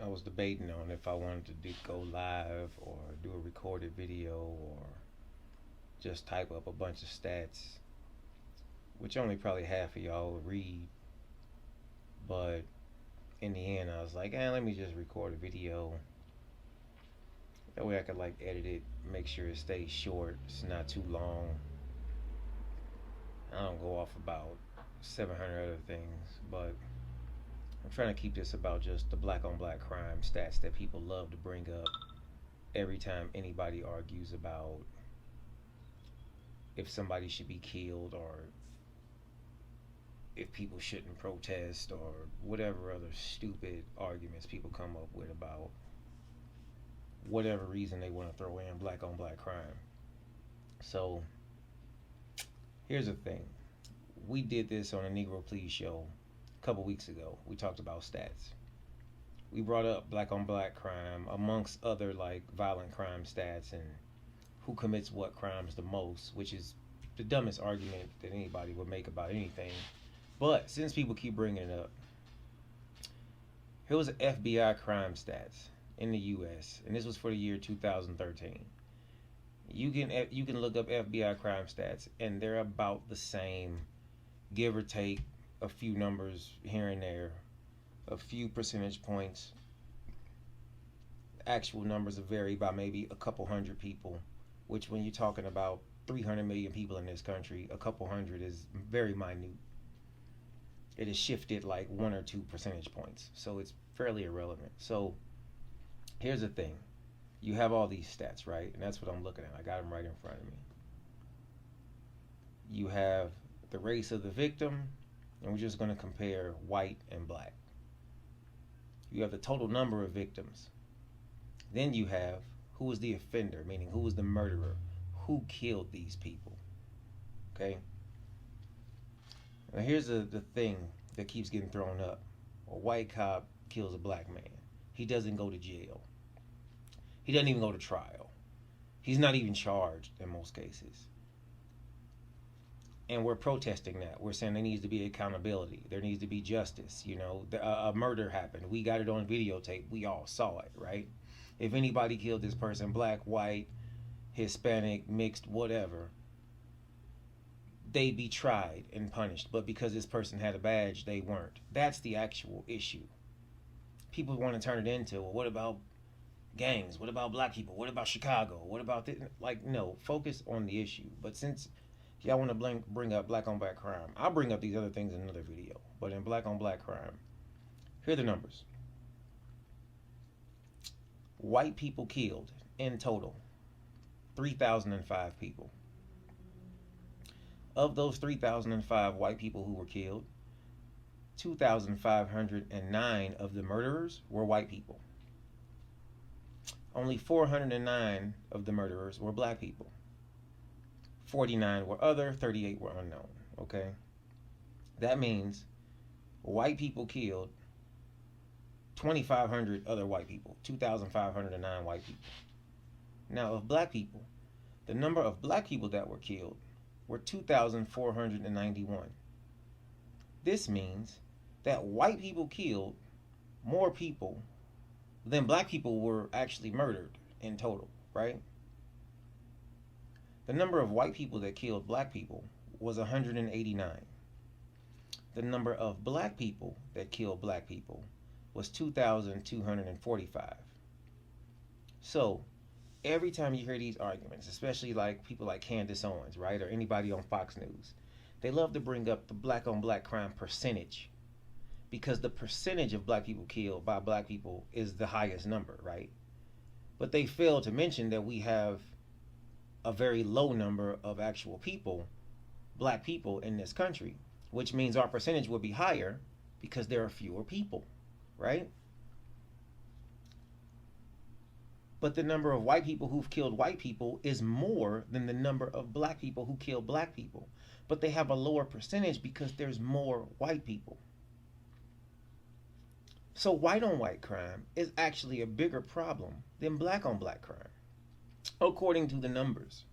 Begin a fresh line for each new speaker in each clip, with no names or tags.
I was debating on if I wanted to go live or do a recorded video or just type up a bunch of stats, which only probably half of y'all would read. But in the end, I was like, let me just record a video. That way I could like edit it, make sure it stays short, it's not too long. I don't go off about 700 other things, but I'm trying to keep this about just the black on black crime stats that people love to bring up every time anybody argues about if somebody should be killed or if people shouldn't protest or whatever other stupid arguments people come up with about whatever reason they want to throw in black on black crime. So here's the thing. We did this on a Negro Please show a couple weeks ago. We talked about stats. We brought up black on black crime amongst other like violent crime stats and who commits what crimes the most, which is the dumbest argument that anybody would make about anything. But since people keep bringing it up, here was FBI crime stats in the U.S. and this was for the year 2013. You can look up FBI crime stats and they're about the same, give or take a few numbers here and there, a few percentage points. Actual numbers vary by maybe a couple hundred people, which when you're talking about 300 million people in this country, a couple hundred is very minute. It has shifted like 1 or 2 percentage points, so it's fairly irrelevant. So here's the thing. You have all these stats, right? And that's what I'm looking at. I got them right in front of me. You have the race of the victim, and we're just going to compare white and black. You have the total number of victims. Then you have who was the offender, meaning who was the murderer, who killed these people. Okay? Now here's the thing that keeps getting thrown up. A white cop kills a black man. He doesn't go to jail. He doesn't even go to trial. He's not even charged in most cases. And we're protesting that. We're saying there needs to be accountability. There needs to be justice. You know, a murder happened. We got it on videotape. We all saw it, right? If anybody killed this person, black, white, Hispanic, mixed, whatever, they'd be tried and punished. But because this person had a badge, they weren't. That's the actual issue. People want to turn it into, well, what about gangs? What about black people? What about Chicago? What about this? Like, no, focus on the issue. But since y'all want to bring up black on black crime, I'll bring up these other things in another video. But in black on black crime, here are the numbers. White people killed in total, 3,005 people. Of those 3,005 white people who were killed, 2,509 of the murderers were white people. Only 409 of the murderers were black people. 49 were other, 38 were unknown, okay? That means white people killed 2,500 other white people, 2,509 white people. Now, of black people, the number of black people that were killed were 2,491. This means that white people killed more people than black people were actually murdered in total, right? The number of white people that killed black people was 189. The number of black people that killed black people was 2,245. So, every time you hear these arguments, especially like people like Candace Owens, right, or anybody on Fox News, they love to bring up the black on black crime percentage because the percentage of black people killed by black people is the highest number, right? But they fail to mention that we have a very low number of actual people, black people in this country, which means our percentage will be higher because there are fewer people, right? But the number of white people who've killed white people is more than the number of black people who kill black people. But they have a lower percentage because there's more white people. So white on white crime is actually a bigger problem than black on black crime, according to the numbers.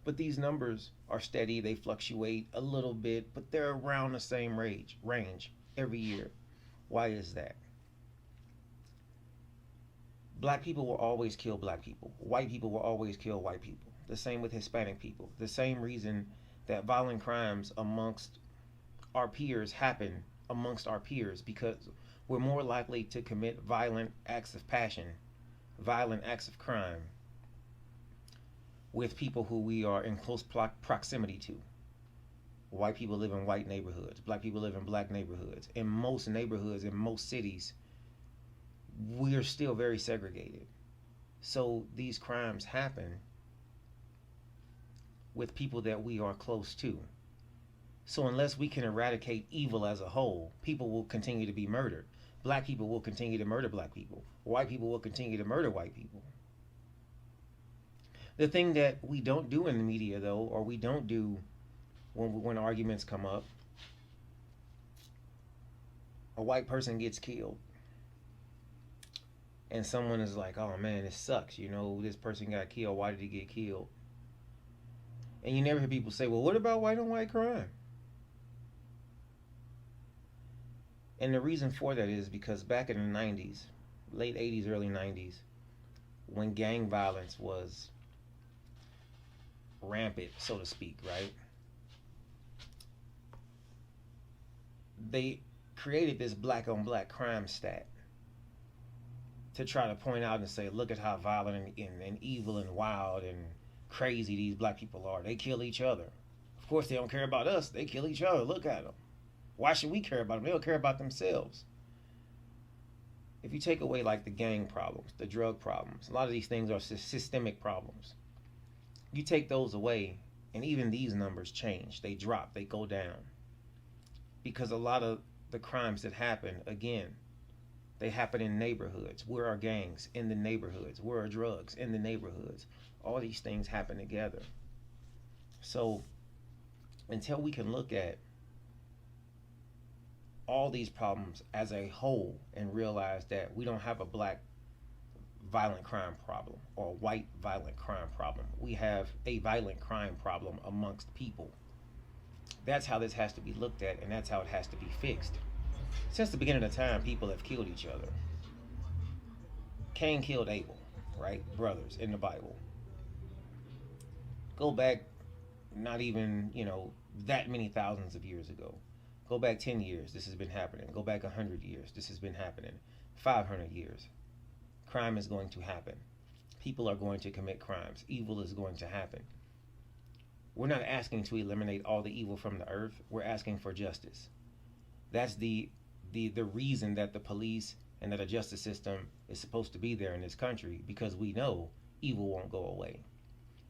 But these numbers are steady, they fluctuate a little bit, but they're around the same range every year. Why is that? Black people will always kill black people. White people will always kill white people. The same with Hispanic people. The same reason that violent crimes amongst our peers happen amongst our peers, because we're more likely to commit violent acts of passion, violent acts of crime with people who we are in close proximity to. White people live in white neighborhoods. Black people live in black neighborhoods. In most neighborhoods, in most cities, we are still very segregated. So these crimes happen with people that we are close to. So unless we can eradicate evil as a whole, people will continue to be murdered. Black people will continue to murder black people. White people will continue to murder white people. The thing that we don't do in the media, though, or we don't do when arguments come up, a white person gets killed and someone is like, oh man, it sucks, you know, this person got killed, why did he get killed? And you never hear people say, well, what about white on white crime? And the reason for that is because back in the 90s, late 80s, early 90s, when gang violence was rampant, so to speak, right? They created this black on black crime stat to try to point out and say, look at how violent and evil and wild and crazy these black people are. They kill each other. Of course, they don't care about us. They kill each other. Look at them. Why should we care about them? They don't care about themselves. If you take away like the gang problems, the drug problems, a lot of these things are systemic problems. You take those away, and even these numbers change. They drop. They go down. Because a lot of the crimes that happen, again, they happen in neighborhoods. Where are gangs? In the neighborhoods. Where are drugs? In the neighborhoods. All these things happen together. So until we can look at all these problems as a whole and realize that we don't have a black violent crime problem or a white violent crime problem, we have a violent crime problem amongst people. That's how this has to be looked at, and that's how it has to be fixed. Since the beginning of time, people have killed each other. Cain killed Abel, right? Brothers in the Bible. Go back not even, that many thousands of years ago. Go back 10 years, this has been happening. Go back 100 years, this has been happening. 500 years, crime is going to happen. People are going to commit crimes. Evil is going to happen. We're not asking to eliminate all the evil from the earth. We're asking for justice. That's the reason that the police and that a justice system is supposed to be there in this country, because we know evil won't go away.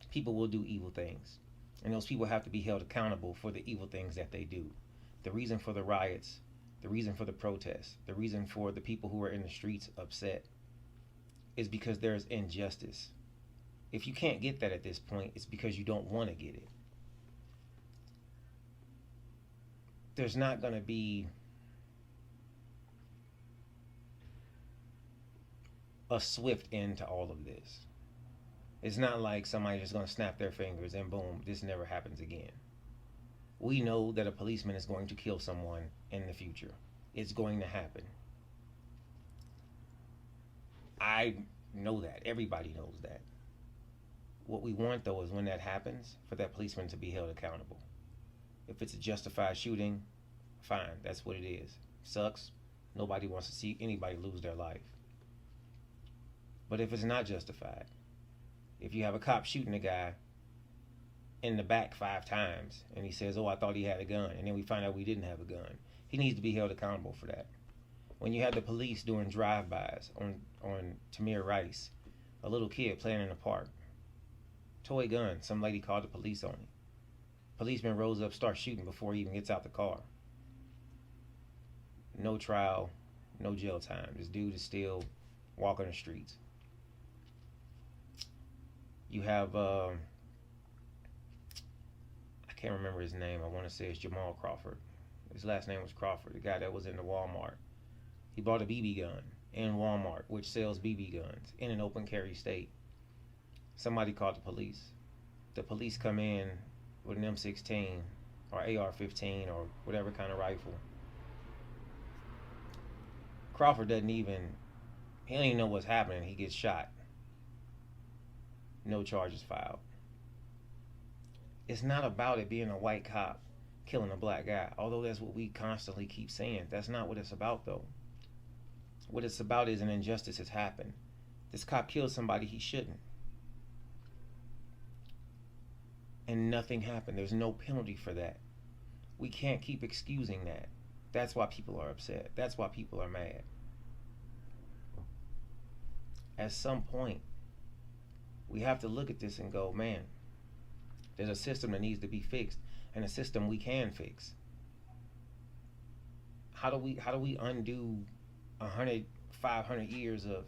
People will do evil things, and those people have to be held accountable for the evil things that they do. The reason for the riots, the reason for the protests, the reason for the people who are in the streets upset is because there's injustice. If you can't get that at this point, it's because you don't want to get it. There's not going to be a swift end to all of this. It's not like somebody's just going to snap their fingers and boom, this never happens again. We know that a policeman is going to kill someone in the future. It's going to happen. I know that. Everybody knows that. What we want, though, is when that happens, for that policeman to be held accountable. If it's a justified shooting, fine, that's what it is. Sucks. Nobody wants to see anybody lose their life. But if it's not justified, if you have a cop shooting a guy in the back 5 times and he says, oh, I thought he had a gun, and then we find out we didn't have a gun, he needs to be held accountable for that. When you have the police doing drive-bys on Tamir Rice, a little kid playing in the park, toy gun, some lady called the police on him. Policeman rose up, starts shooting before he even gets out the car. No trial, no jail time. This dude is still walking the streets. You have, I can't remember his name. I want to say it's Jamal Crawford. His last name was Crawford, the guy that was in the Walmart. He bought a BB gun in Walmart, which sells BB guns in an open carry state. Somebody called the police. The police come in with an M16 or AR-15 or whatever kind of rifle. Crawford doesn't even, He don't even know what's happening. He gets shot. No charges filed. It's not about it being a white cop killing a black guy, although that's what we constantly keep saying. That's not what it's about, though. What it's about is an injustice has happened. This cop killed somebody he shouldn't. And nothing happened. There's no penalty for that. We can't keep excusing that. That's why people are upset. That's why people are mad. At some point, we have to look at this and go, man, there's a system that needs to be fixed, and a system we can fix. How do we undo 100, 500 years of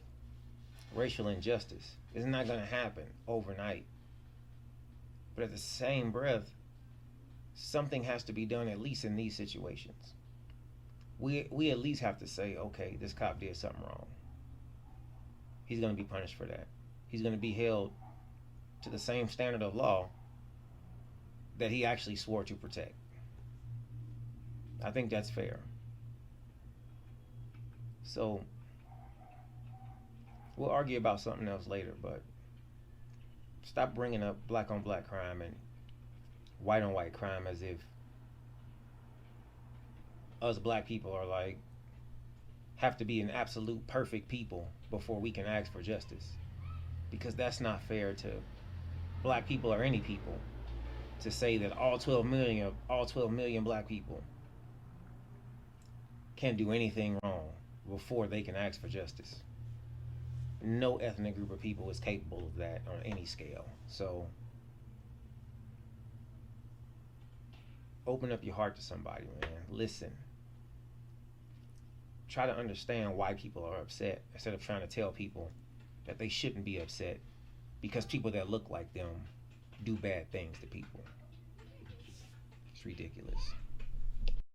racial injustice? It's not going to happen overnight. But at the same breath, something has to be done, at least in these situations. We at least have to say, okay, this cop did something wrong. He's going to be punished for that. He's going to be held to the same standard of law that he actually swore to protect. I think that's fair. So we'll argue about something else later, but stop bringing up black on black crime and white on white crime as if us black people are like have to be an absolute perfect people before we can ask for justice, because that's not fair to black people or any people to say that all 12 million black people can't do anything wrong before they can ask for justice. No ethnic group of people is capable of that on any scale. So open up your heart to somebody, man. Listen. Try to understand why people are upset instead of trying to tell people that they shouldn't be upset because people that look like them do bad things to people. It's ridiculous.